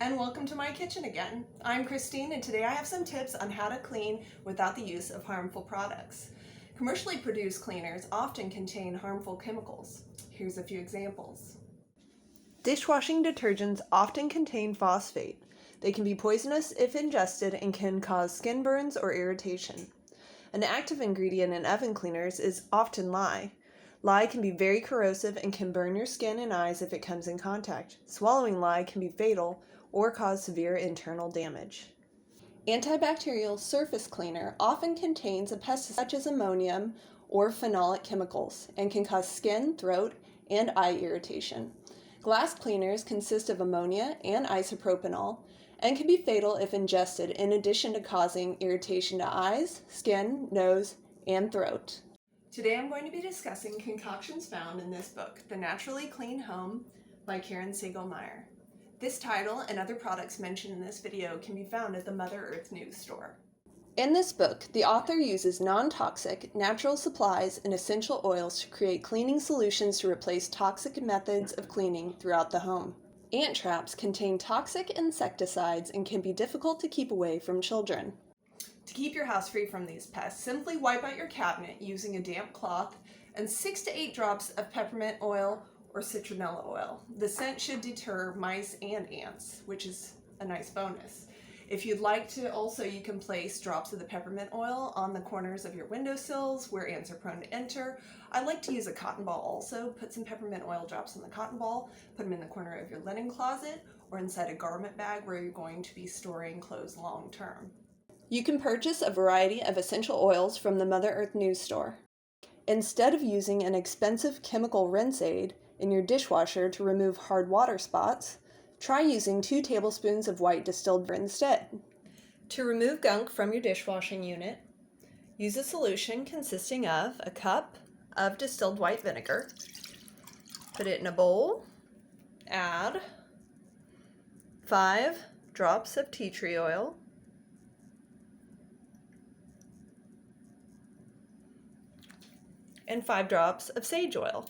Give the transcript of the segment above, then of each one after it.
And welcome to my kitchen again. I'm Christine, and today I have some tips on how to clean without the use of harmful products. Commercially produced cleaners often contain harmful chemicals. Here's a few examples. Dishwashing detergents often contain phosphate. They can be poisonous if ingested and can cause skin burns or irritation. An active ingredient in oven cleaners is often lye. Lye can be very corrosive and can burn your skin and eyes if it comes in contact. Swallowing lye can be fatal or cause severe internal damage. Antibacterial surface cleaner often contains a pesticide such as ammonium or phenolic chemicals and can cause skin, throat, and eye irritation. Glass cleaners consist of ammonia and isopropanol and can be fatal if ingested, in addition to causing irritation to eyes, skin, nose, and throat. Today I'm going to be discussing concoctions found in this book, The Naturally Clean Home by Karen Segal-Meyer. This title and other products mentioned in this video can be found at the Mother Earth News store. In this book, the author uses non-toxic, natural supplies and essential oils to create cleaning solutions to replace toxic methods of cleaning throughout the home. Ant traps contain toxic insecticides and can be difficult to keep away from children. To keep your house free from these pests, simply wipe out your cabinet using a damp cloth and 6 to 8 drops of peppermint oil or citronella oil. The scent should deter mice and ants, which is a nice bonus. If you'd like to, also you can place drops of the peppermint oil on the corners of your windowsills where ants are prone to enter. I like to use a cotton ball also. Put some peppermint oil drops on the cotton ball, put them in the corner of your linen closet or inside a garment bag where you're going to be storing clothes long term. You can purchase a variety of essential oils from the Mother Earth News store. Instead of using an expensive chemical rinse aid in your dishwasher to remove hard water spots, try using 2 tablespoons of white distilled water instead. To remove gunk from your dishwashing unit, use a solution consisting of a cup of distilled white vinegar. Put it in a bowl. Add 5 drops of tea tree oil, and 5 drops of sage oil.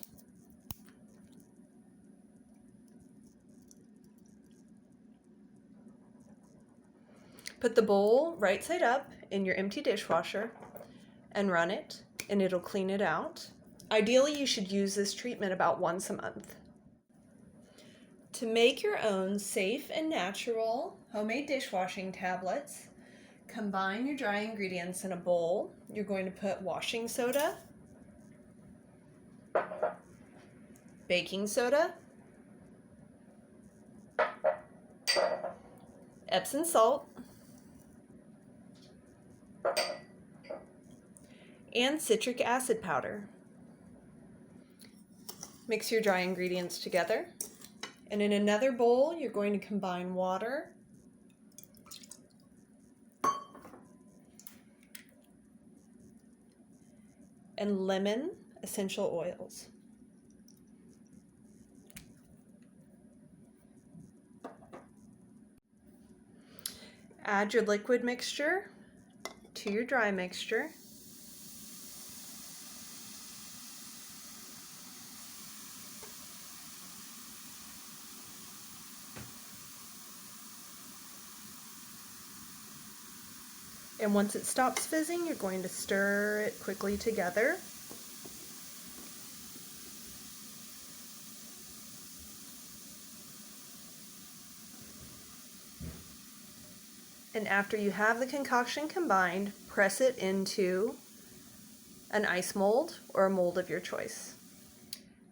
Put the bowl right side up in your empty dishwasher and run it, and it'll clean it out. Ideally, you should use this treatment about once a month. To make your own safe and natural homemade dishwashing tablets, combine your dry ingredients in a bowl. You're going to put washing soda, baking soda, Epsom salt, and citric acid powder. Mix your dry ingredients together, and in another bowl you're going to combine water, and lemon essential oils. Add your liquid mixture to your dry mixture. And once it stops fizzing, you're going to stir it quickly together. And after you have the concoction combined, press it into an ice mold or a mold of your choice.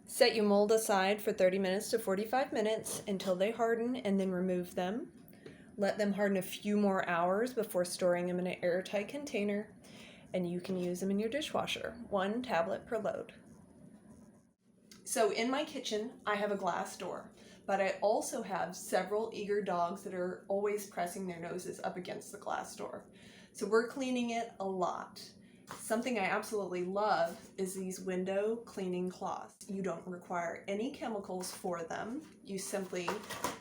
Set your mold aside for 30 minutes to 45 minutes until they harden, and then remove them. Let them harden a few more hours before storing them in an airtight container, and you can use them in your dishwasher, 1 tablet per load. So in my kitchen, I have a glass door, but I also have several eager dogs that are always pressing their noses up against the glass door. So we're cleaning it a lot. Something I absolutely love is these window cleaning cloths. You don't require any chemicals for them. You simply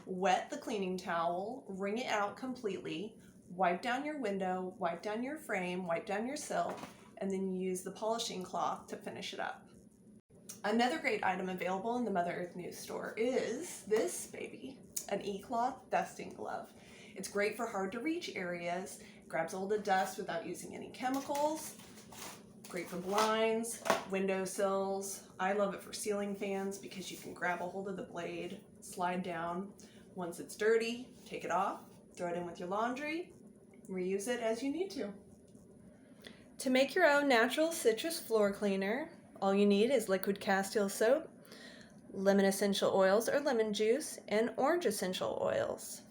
wet the cleaning towel, wring it out completely, wipe down your window, wipe down your frame, wipe down your sill, and then you use the polishing cloth to finish it up. Another great item available in the Mother Earth News store is this baby. an e-cloth dusting glove. It's great for hard to reach areas, grabs all the dust without using any chemicals. Great for blinds, windowsills. I love it for ceiling fans because you can grab a hold of the blade, slide down. Once it's dirty, take it off, throw it in with your laundry, reuse it as you need to. To make your own natural citrus floor cleaner, all you need is liquid castile soap, lemon essential oils or lemon juice, and orange essential oils.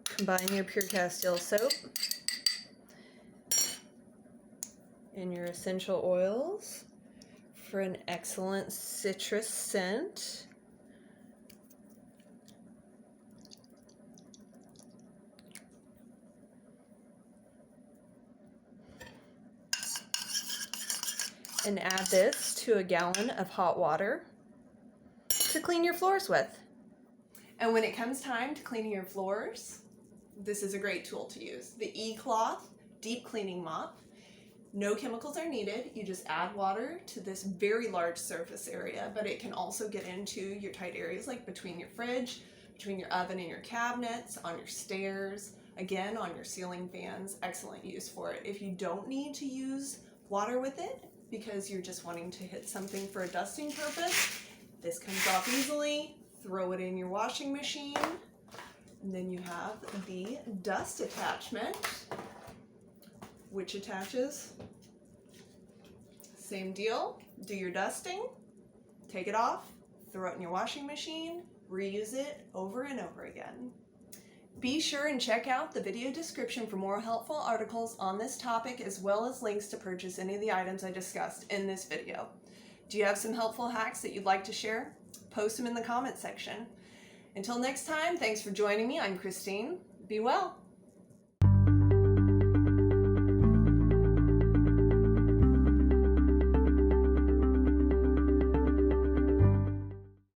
Combine your pure castile soap and your essential oils for an excellent citrus scent. And add this to a gallon of hot water to clean your floors with. And when it comes time to cleaning your floors, this is a great tool to use. The e-cloth deep cleaning mop. No chemicals are needed. You just add water to this very large surface area, but it can also get into your tight areas like between your fridge, between your oven and your cabinets, on your stairs, again on your ceiling fans. Excellent use for it. If you don't need to use water with it because you're just wanting to hit something for a dusting purpose, this comes off easily. Throw it in your washing machine, and then you have the dust attachment, which attaches. Same deal, do your dusting, take it off, throw it in your washing machine, reuse it over and over again. Be sure and check out the video description for more helpful articles on this topic, as well as links to purchase any of the items I discussed in this video. Do you have some helpful hacks that you'd like to share? Post them in the comment section. Until next time, thanks for joining me. I'm Christine. Be well.